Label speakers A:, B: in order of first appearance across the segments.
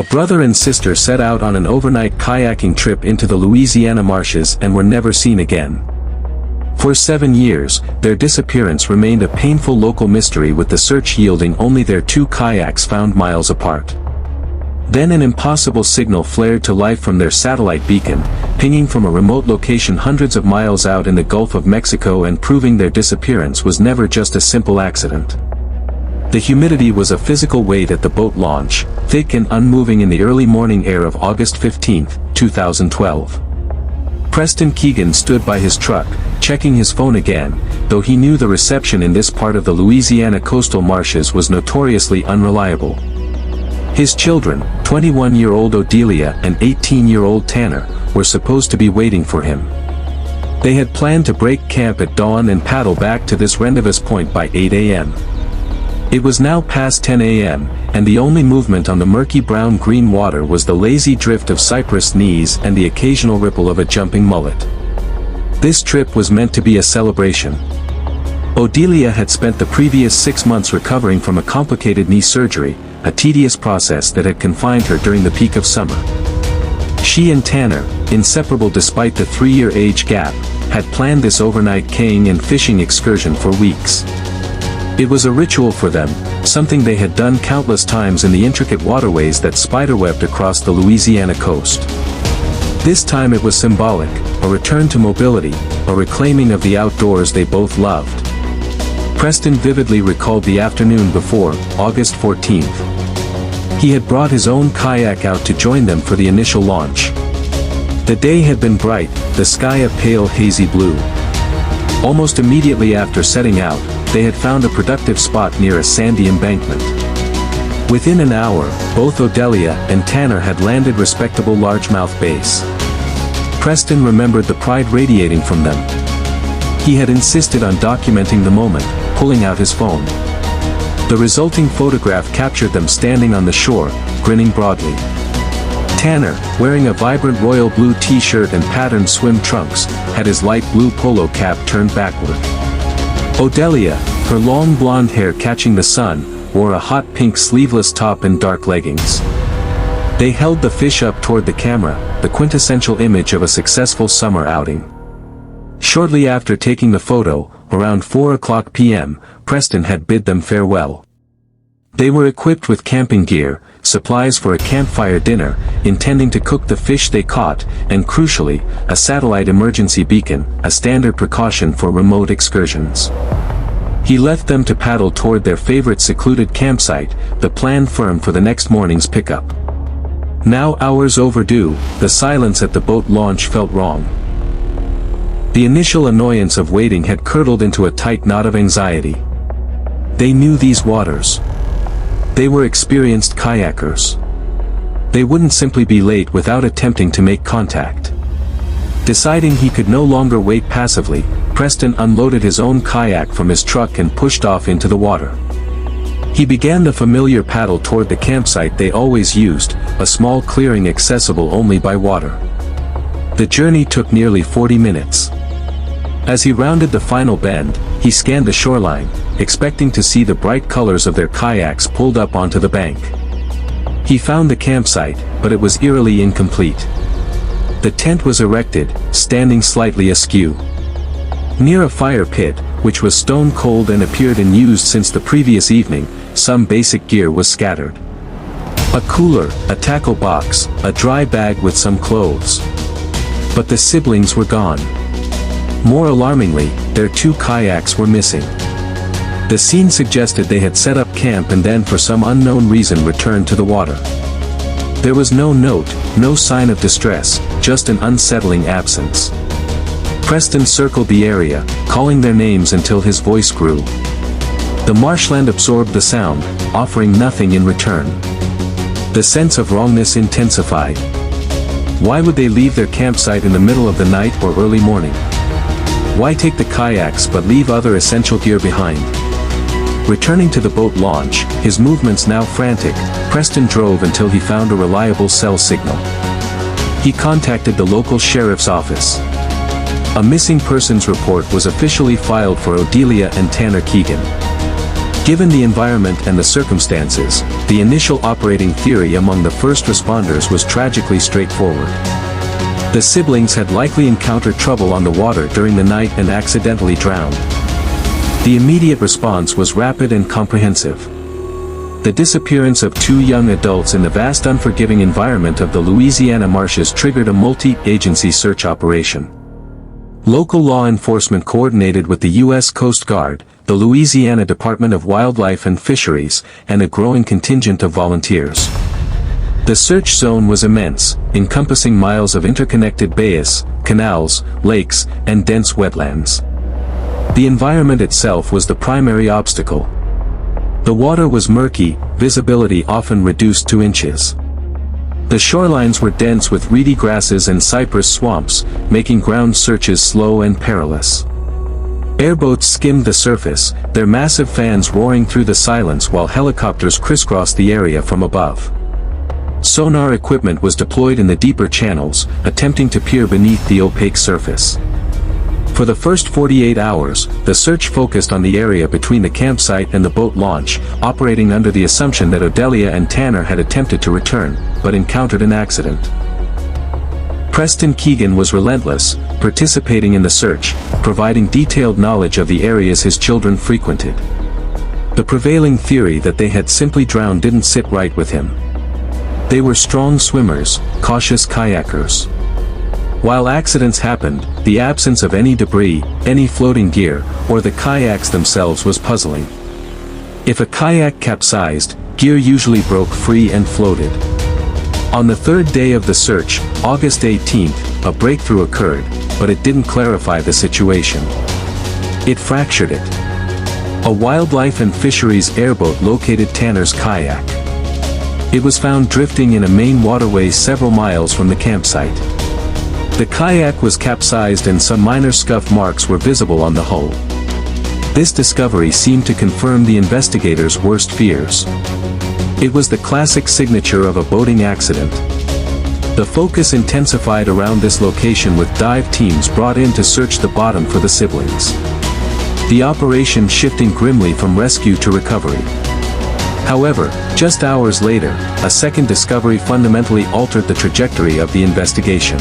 A: A brother and sister set out on an overnight kayaking trip into the Louisiana marshes and were never seen again. For 7 years, their disappearance remained a painful local mystery, with the search yielding only their 2 kayaks found miles apart. Then an impossible signal flared to life from their satellite beacon, pinging from a remote location hundreds of miles out in the Gulf of Mexico and proving their disappearance was never just a simple accident. The humidity was a physical weight at the boat launch, thick and unmoving in the early morning air of August 15, 2012. Preston Keegan stood by his truck, checking his phone again, though he knew the reception in this part of the Louisiana coastal marshes was notoriously unreliable. His children, 21-year-old Odelia and 18-year-old Tanner, were supposed to be waiting for him. They had planned to break camp at dawn and paddle back to this rendezvous point by 8 a.m. It was now past 10 a.m., and the only movement on the murky brown-green water was the lazy drift of cypress knees and the occasional ripple of a jumping mullet. This trip was meant to be a celebration. Odelia had spent the previous 6 months recovering from a complicated knee surgery, a tedious process that had confined her during the peak of summer. She and Tanner, inseparable despite the 3-year age gap, had planned this overnight kaying and fishing excursion for weeks. It was a ritual for them, something they had done countless times in the intricate waterways that spiderwebbed across the Louisiana coast. This time it was symbolic, a return to mobility, a reclaiming of the outdoors they both loved. Preston vividly recalled the afternoon before, August 14th. He had brought his own kayak out to join them for the initial launch. The day had been bright, the sky a pale hazy blue. Almost immediately after setting out, they had found a productive spot near a sandy embankment. Within an hour, both Odelia and Tanner had landed respectable largemouth bass. Preston remembered the pride radiating from them. He had insisted on documenting the moment, pulling out his phone. The resulting photograph captured them standing on the shore, grinning broadly. Tanner, wearing a vibrant royal blue t-shirt and patterned swim trunks, had his light blue polo cap turned backward. Odelia, her long blonde hair catching the sun, wore a hot pink sleeveless top and dark leggings. They held the fish up toward the camera, the quintessential image of a successful summer outing. Shortly after taking the photo, around 4:00 p.m., Preston had bid them farewell. They were equipped with camping gear, supplies for a campfire dinner, intending to cook the fish they caught, and crucially, a satellite emergency beacon, a standard precaution for remote excursions. He left them to paddle toward their favorite secluded campsite, the plan firm for the next morning's pickup. Now hours overdue, the silence at the boat launch felt wrong. The initial annoyance of waiting had curdled into a tight knot of anxiety. They knew these waters. They were experienced kayakers. They wouldn't simply be late without attempting to make contact. Deciding he could no longer wait passively, Preston unloaded his own kayak from his truck and pushed off into the water. He began the familiar paddle toward the campsite they always used, a small clearing accessible only by water. The journey took nearly 40 minutes. As he rounded the final bend, he scanned the shoreline, expecting to see the bright colors of their kayaks pulled up onto the bank. He found the campsite, but it was eerily incomplete. The tent was erected, standing slightly askew. Near a fire pit, which was stone cold and appeared unused since the previous evening, some basic gear was scattered. A cooler, a tackle box, a dry bag with some clothes. But the siblings were gone. More alarmingly, their 2 kayaks were missing. The scene suggested they had set up camp and then for some unknown reason returned to the water. There was no note, no sign of distress, just an unsettling absence. Preston circled the area, calling their names until his voice grew. The marshland absorbed the sound, offering nothing in return. The sense of wrongness intensified. Why would they leave their campsite in the middle of the night or early morning? Why take the kayaks but leave other essential gear behind? Returning to the boat launch, his movements now frantic, Preston drove until he found a reliable cell signal. He contacted the local sheriff's office. A missing persons report was officially filed for Odelia and Tanner Keegan. Given the environment and the circumstances, the initial operating theory among the first responders was tragically straightforward. The siblings had likely encountered trouble on the water during the night and accidentally drowned. The immediate response was rapid and comprehensive. The disappearance of 2 young adults in the vast unforgiving environment of the Louisiana marshes triggered a multi-agency search operation. Local law enforcement coordinated with the U.S. Coast Guard, the Louisiana Department of Wildlife and Fisheries, and a growing contingent of volunteers. The search zone was immense, encompassing miles of interconnected bayous, canals, lakes, and dense wetlands. The environment itself was the primary obstacle. The water was murky, visibility often reduced to inches. The shorelines were dense with reedy grasses and cypress swamps, making ground searches slow and perilous. Airboats skimmed the surface, their massive fans roaring through the silence while helicopters crisscrossed the area from above. Sonar equipment was deployed in the deeper channels, attempting to peer beneath the opaque surface. For the first 48 hours, the search focused on the area between the campsite and the boat launch, operating under the assumption that Odelia and Tanner had attempted to return, but encountered an accident. Preston Keegan was relentless, participating in the search, providing detailed knowledge of the areas his children frequented. The prevailing theory that they had simply drowned didn't sit right with him. They were strong swimmers, cautious kayakers. While accidents happened, the absence of any debris, any floating gear, or the kayaks themselves was puzzling. If a kayak capsized, gear usually broke free and floated. On the 3rd day of the search, August 18th, a breakthrough occurred, but it didn't clarify the situation. It fractured it. A Wildlife and Fisheries airboat located Tanner's kayak. It was found drifting in a main waterway several miles from the campsite. The kayak was capsized and some minor scuff marks were visible on the hull. This discovery seemed to confirm the investigators' worst fears. It was the classic signature of a boating accident. The focus intensified around this location with dive teams brought in to search the bottom for the siblings. The operation shifting grimly from rescue to recovery. However, just hours later, a second discovery fundamentally altered the trajectory of the investigation.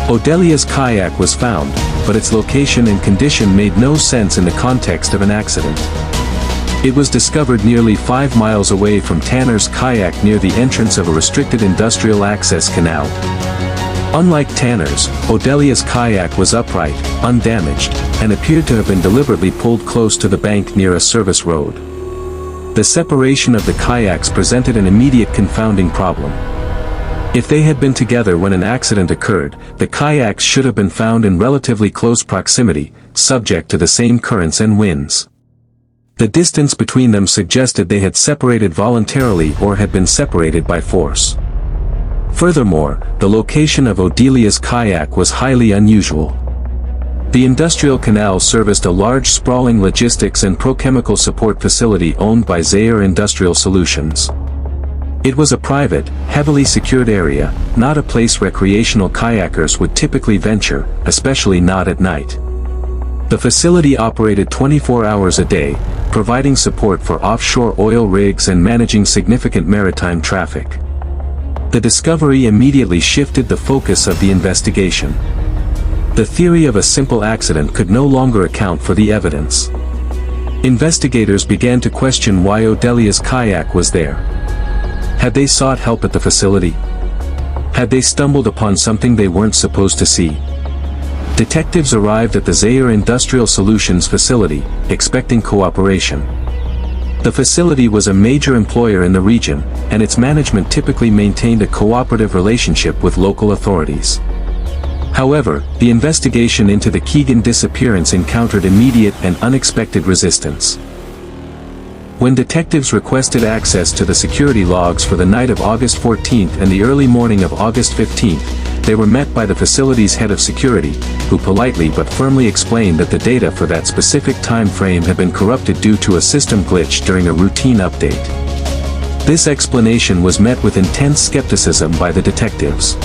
A: Odelia's kayak was found, but its location and condition made no sense in the context of an accident. It was discovered nearly 5 miles away from Tanner's kayak near the entrance of a restricted industrial access canal. Unlike Tanner's, Odelia's kayak was upright, undamaged, and appeared to have been deliberately pulled close to the bank near a service road. The separation of the kayaks presented an immediate confounding problem. If they had been together when an accident occurred, the kayaks should have been found in relatively close proximity, subject to the same currents and winds. The distance between them suggested they had separated voluntarily or had been separated by force. Furthermore, the location of Odelia's kayak was highly unusual. The industrial canal serviced a large sprawling logistics and prochemical support facility owned by Zaire Industrial Solutions. It was a private, heavily secured area, not a place recreational kayakers would typically venture, especially not at night. The facility operated 24 hours a day, providing support for offshore oil rigs and managing significant maritime traffic. The discovery immediately shifted the focus of the investigation. The theory of a simple accident could no longer account for the evidence. Investigators began to question why Odelia's kayak was there. Had they sought help at the facility? Had they stumbled upon something they weren't supposed to see? Detectives arrived at the Zaire Industrial Solutions facility, expecting cooperation. The facility was a major employer in the region, and its management typically maintained a cooperative relationship with local authorities. However, the investigation into the Keegan disappearance encountered immediate and unexpected resistance. When detectives requested access to the security logs for the night of August 14th and the early morning of August 15th, they were met by the facility's head of security, who politely but firmly explained that the data for that specific time frame had been corrupted due to a system glitch during a routine update. This explanation was met with intense skepticism by the detectives.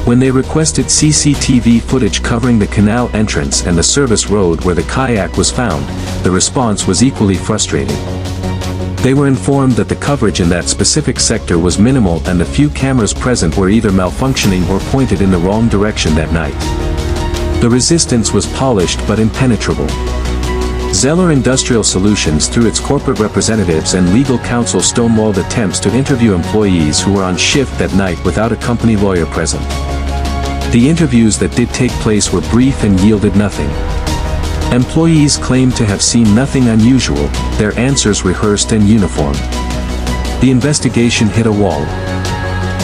A: When they requested CCTV footage covering the canal entrance and the service road where the kayak was found, the response was equally frustrating. They were informed that the coverage in that specific sector was minimal and the few cameras present were either malfunctioning or pointed in the wrong direction that night. The resistance was polished but impenetrable. Zeller Industrial Solutions through its corporate representatives and legal counsel stonewalled attempts to interview employees who were on shift that night without a company lawyer present. The interviews that did take place were brief and yielded nothing. Employees claimed to have seen nothing unusual, their answers rehearsed and uniform. The investigation hit a wall.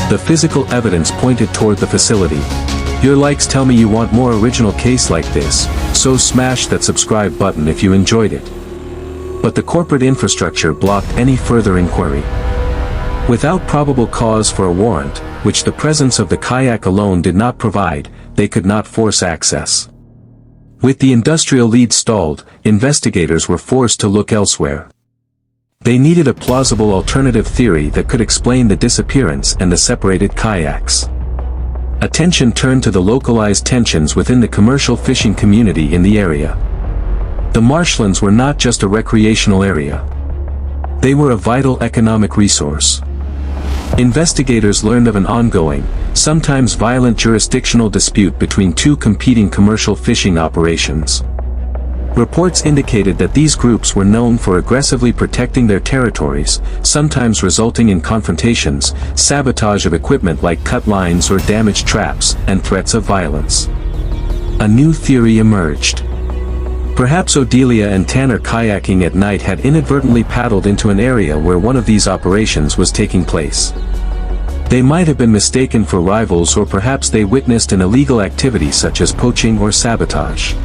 A: The physical evidence pointed toward the facility. Your likes tell me you want more original case like this, so smash that subscribe button if you enjoyed it. But the corporate infrastructure blocked any further inquiry. Without probable cause for a warrant, which the presence of the kayak alone did not provide, they could not force access. With the industrial lead stalled, investigators were forced to look elsewhere. They needed a plausible alternative theory that could explain the disappearance and the separated kayaks. Attention turned to the localized tensions within the commercial fishing community in the area. The marshlands were not just a recreational area. They were a vital economic resource. Investigators learned of an ongoing, sometimes violent jurisdictional dispute between two competing commercial fishing operations. Reports indicated that these groups were known for aggressively protecting their territories, sometimes resulting in confrontations, sabotage of equipment like cut lines or damaged traps, and threats of violence. A new theory emerged. Perhaps Odelia and Tanner kayaking at night had inadvertently paddled into an area where one of these operations was taking place. They might have been mistaken for rivals, or perhaps they witnessed an illegal activity such as poaching or sabotage.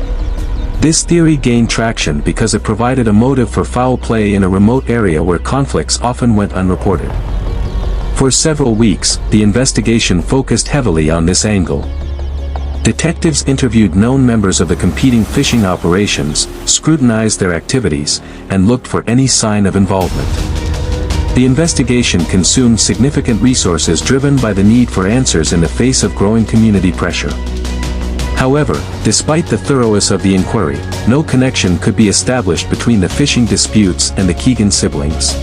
A: This theory gained traction because it provided a motive for foul play in a remote area where conflicts often went unreported. For several weeks, the investigation focused heavily on this angle. Detectives interviewed known members of the competing fishing operations, scrutinized their activities, and looked for any sign of involvement. The investigation consumed significant resources driven by the need for answers in the face of growing community pressure. However, despite the thoroughness of the inquiry, no connection could be established between the fishing disputes and the Keegan siblings.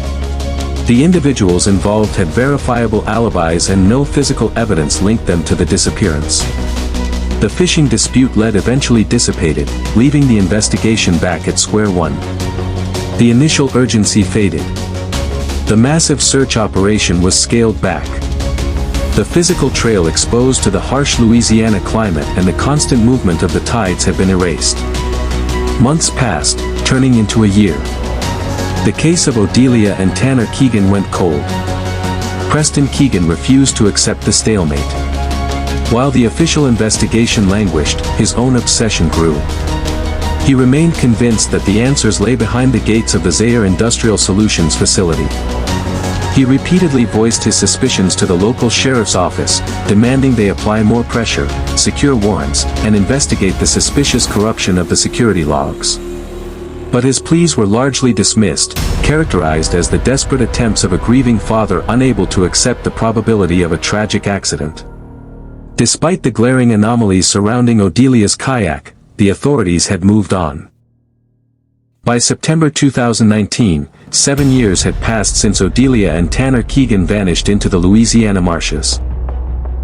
A: The individuals involved had verifiable alibis and no physical evidence linked them to the disappearance. The fishing dispute eventually dissipated, leaving the investigation back at square one. The initial urgency faded. The massive search operation was scaled back. The physical trail exposed to the harsh Louisiana climate and the constant movement of the tides had been erased. Months passed, turning into a year. The case of Odelia and Tanner Keegan went cold. Preston Keegan refused to accept the stalemate. While the official investigation languished, his own obsession grew. He remained convinced that the answers lay behind the gates of the Zeller Industrial Solutions facility. He repeatedly voiced his suspicions to the local sheriff's office, demanding they apply more pressure, secure warrants, and investigate the suspicious corruption of the security logs. But his pleas were largely dismissed, characterized as the desperate attempts of a grieving father unable to accept the probability of a tragic accident. Despite the glaring anomalies surrounding Odelia's kayak, the authorities had moved on. By September 2019, 7 years had passed since Odelia and Tanner Keegan vanished into the Louisiana marshes.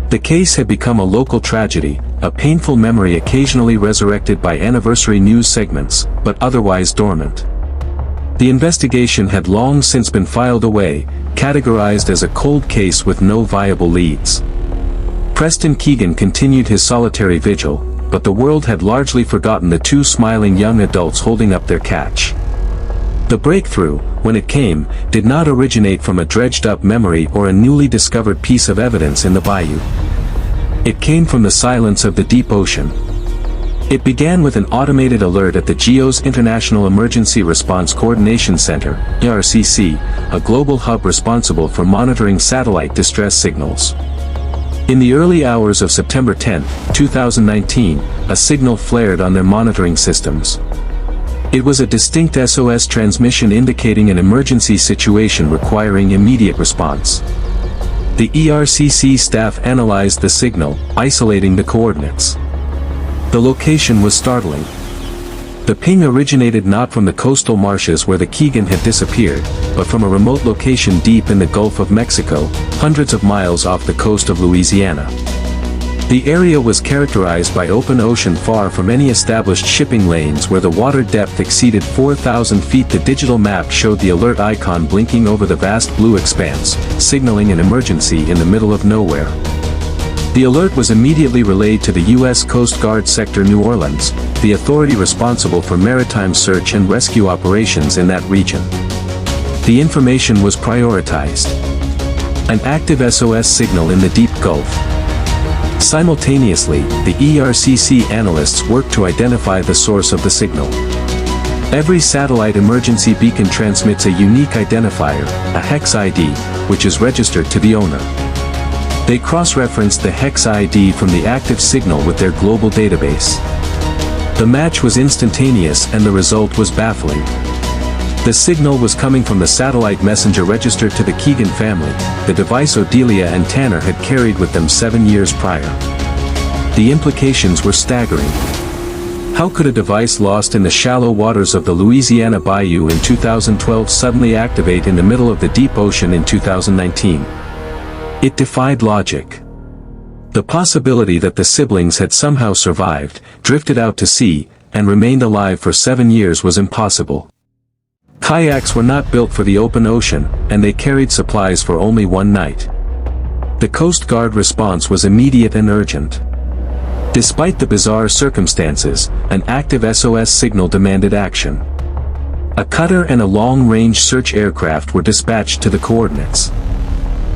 A: The case had become a local tragedy, a painful memory occasionally resurrected by anniversary news segments, but otherwise dormant. The investigation had long since been filed away, categorized as a cold case with no viable leads. Preston Keegan continued his solitary vigil, but the world had largely forgotten the two smiling young adults holding up their catch. The breakthrough, when it came, did not originate from a dredged-up memory or a newly discovered piece of evidence in the bayou. It came from the silence of the deep ocean. It began with an automated alert at the GEO's International Emergency Response Coordination Center, IRCC, a global hub responsible for monitoring satellite distress signals. In the early hours of September 10, 2019, a signal flared on their monitoring systems. It was a distinct SOS transmission indicating an emergency situation requiring immediate response. The ERCC staff analyzed the signal, isolating the coordinates. The location was startling. The ping originated not from the coastal marshes where the Keegan had disappeared, but from a remote location deep in the Gulf of Mexico, hundreds of miles off the coast of Louisiana. The area was characterized by open ocean far from any established shipping lanes where the water depth exceeded 4,000 feet. The digital map showed the alert icon blinking over the vast blue expanse, signaling an emergency in the middle of nowhere. The alert was immediately relayed to the U.S. Coast Guard Sector New Orleans, the authority responsible for maritime search and rescue operations in that region. The information was prioritized. An active SOS signal in the deep Gulf. Simultaneously, the ERCC analysts worked to identify the source of the signal. Every satellite emergency beacon transmits a unique identifier, a hex ID, which is registered to the owner. They cross-referenced the hex ID from the active signal with their global database. The match was instantaneous and the result was baffling. The signal was coming from the satellite messenger registered to the Keegan family, the device Odelia and Tanner had carried with them 7 years prior. The implications were staggering. How could a device lost in the shallow waters of the Louisiana Bayou in 2012 suddenly activate in the middle of the deep ocean in 2019? It defied logic. The possibility that the siblings had somehow survived, drifted out to sea, and remained alive for 7 years was impossible. Kayaks were not built for the open ocean, and they carried supplies for only one night. The Coast Guard response was immediate and urgent. Despite the bizarre circumstances, an active SOS signal demanded action. A cutter and a long-range search aircraft were dispatched to the coordinates.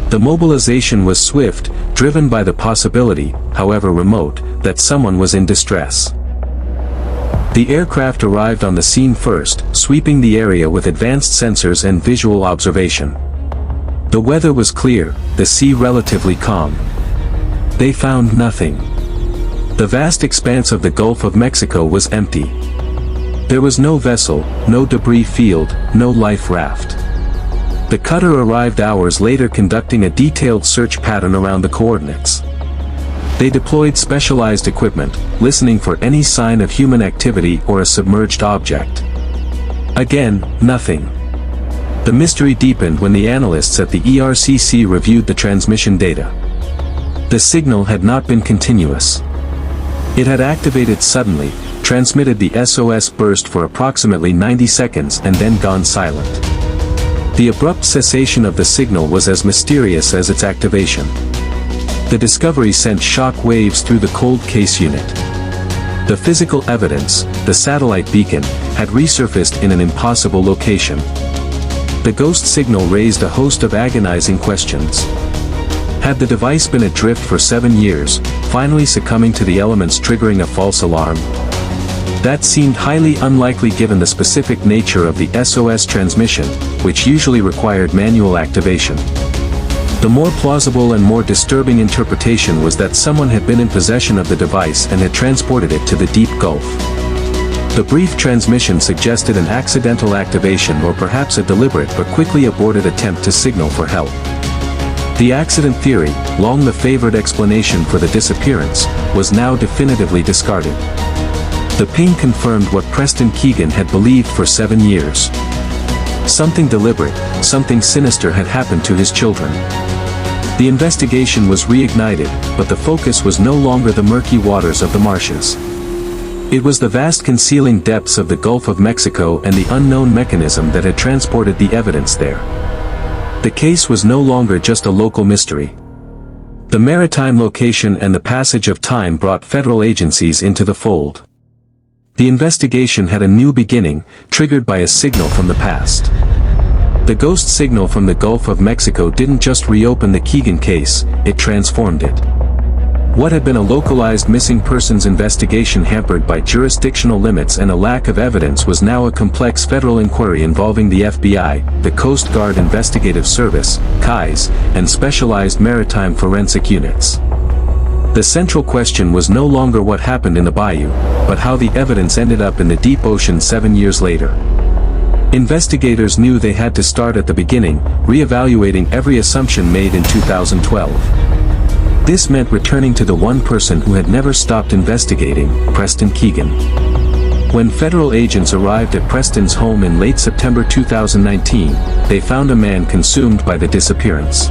A: The mobilization was swift, driven by the possibility, however remote, that someone was in distress. The aircraft arrived on the scene first, sweeping the area with advanced sensors and visual observation. The weather was clear, the sea relatively calm. They found nothing. The vast expanse of the Gulf of Mexico was empty. There was no vessel, no debris field, no life raft. The cutter arrived hours later conducting a detailed search pattern around the coordinates. They deployed specialized equipment, listening for any sign of human activity or a submerged object. Again, nothing. The mystery deepened when the analysts at the ERCC reviewed the transmission data. The signal had not been continuous. It had activated suddenly, transmitted the SOS burst for approximately 90 seconds and then gone silent. The abrupt cessation of the signal was as mysterious as its activation. The discovery sent shock waves through the cold case unit. The physical evidence, the satellite beacon, had resurfaced in an impossible location. The ghost signal raised a host of agonizing questions. Had the device been adrift for 7 years, finally succumbing to the elements triggering a false alarm? That seemed highly unlikely given the specific nature of the SOS transmission, which usually required manual activation. The more plausible and more disturbing interpretation was that someone had been in possession of the device and had transported it to the deep Gulf. The brief transmission suggested an accidental activation or perhaps a deliberate but quickly aborted attempt to signal for help. The accident theory, long the favored explanation for the disappearance, was now definitively discarded. The ping confirmed what Preston Keegan had believed for 7 years. Something deliberate, something sinister had happened to his children. The investigation was reignited, but the focus was no longer the murky waters of the marshes. It was the vast concealing depths of the Gulf of Mexico and the unknown mechanism that had transported the evidence there. The case was no longer just a local mystery. The maritime location and the passage of time brought federal agencies into the fold. The investigation had a new beginning, triggered by a signal from the past. The ghost signal from the Gulf of Mexico didn't just reopen the Keegan case, it transformed it. What had been a localized missing persons investigation hampered by jurisdictional limits and a lack of evidence was now a complex federal inquiry involving the FBI, the Coast Guard Investigative Service, KAIS, and specialized maritime forensic units. The central question was no longer what happened in the bayou, but how the evidence ended up in the deep ocean 7 years later. Investigators knew they had to start at the beginning, re-evaluating every assumption made in 2012. This meant returning to the one person who had never stopped investigating, Preston Keegan. When federal agents arrived at Preston's home in late September 2019, they found a man consumed by the disappearance.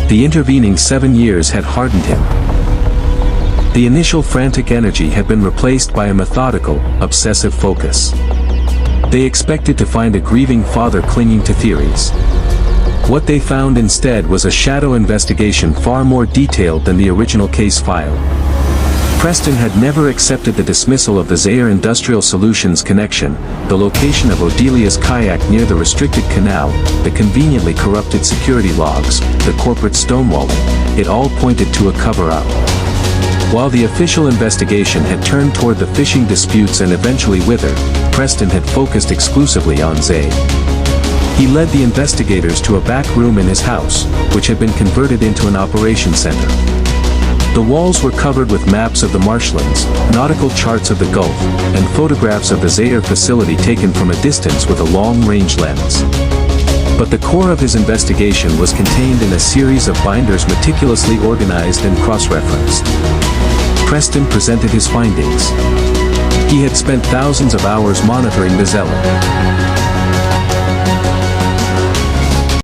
A: The intervening 7 years had hardened him. The initial frantic energy had been replaced by a methodical, obsessive focus. They expected to find a grieving father clinging to theories. What they found instead was a shadow investigation far more detailed than the original case file. Preston had never accepted the dismissal of the Zaire Industrial Solutions connection, the location of Odelia's kayak near the restricted canal, the conveniently corrupted security logs, the corporate stonewalling. It all pointed to a cover-up. While the official investigation had turned toward the fishing disputes and eventually withered, Preston had focused exclusively on Zaire. He led the investigators to a back room in his house, which had been converted into an operations center. The walls were covered with maps of the marshlands, nautical charts of the Gulf, and photographs of the Zaire facility taken from a distance with a long-range lens. But the core of his investigation was contained in a series of binders meticulously organized and cross-referenced. Preston presented his findings. He had spent thousands of hours monitoring the Zeller.